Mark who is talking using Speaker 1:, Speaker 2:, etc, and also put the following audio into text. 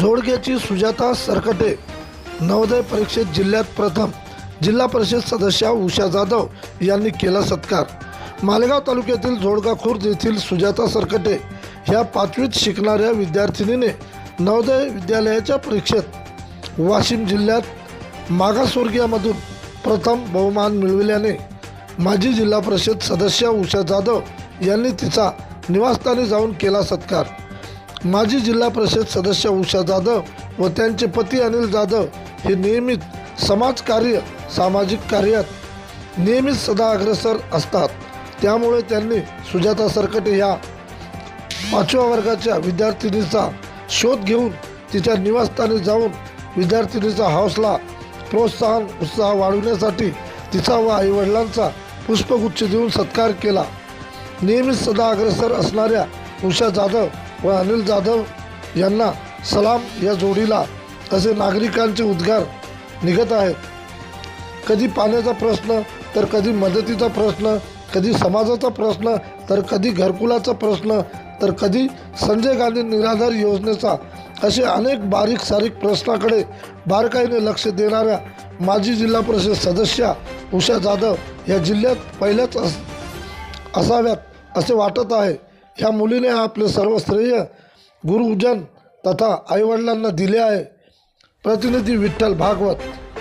Speaker 1: जोडग्याची सुजाता सरकटे नवोदय परीक्षेत जिल्ह्यात प्रथम, जिल्हा परिषद सदस्या उषा जाधव यांनी केला सत्कार। मालेगाव तालुक्यातील जोडगा खुर्द येथील सुजाता सरकटे ह्या 5वीत शिकणाऱ्या विद्यार्थिनीने नवोदय विद्यालयाच्या परीक्षेत वाशिम जिल्ह्यात मागासवर्गीयामधून प्रथम बहुमान मिळविल्याने माजी जिल्हा परिषद सदस्या उषा जाधव यांनी तिचा निवासस्थानी जाऊन केला सत्कार। माजी जिल्हा परिषद सदस्य उषा जाधव व त्यांचे पती अनिल जाधव हे नियमित समाजकार्य सामाजिक कार्यात नेहमीच सदा अग्रेसर असतात। त्यामुळे त्यांनी सुजाता सरकटे ह्या 5व्या वर्गाच्या विद्यार्थिनीचा शोध घेऊन तिच्या निवासस्थानी जाऊन विद्यार्थिनीचा हौसला प्रोत्साहन उत्साह वाढवण्यासाठी तिचा व आईवडिलांचा पुष्पगुच्छ देऊन सत्कार केला। नेहमीच सदा अग्रेसर असणाऱ्या उषा जाधव व अनिल जाधव यांना सलाम या जोडीला असे नागरिकांचे उद्गार निघत आहेत। कधी पाण्याचा प्रश्न तर कधी मदतीचा प्रश्न, कधी समाजाचा प्रश्न तर कधी घरकुलाचा प्रश्न तर कधी संजय गांधी निराधार योजनेचा, असे अनेक बारीक सारीक प्रश्नाकडे बारकाईने लक्ष देणाऱ्या माजी जिल्हा परिषद सदस्या उषा जाधव या जिल्ह्यात पहिल्याच असाव्यात असे वाटत आहे। ह्या मुलीने आपले सर्व श्रेय गुरुजन तथा आईवडिलांना दिले आहे। प्रतिनिधी विठ्ठल भागवत।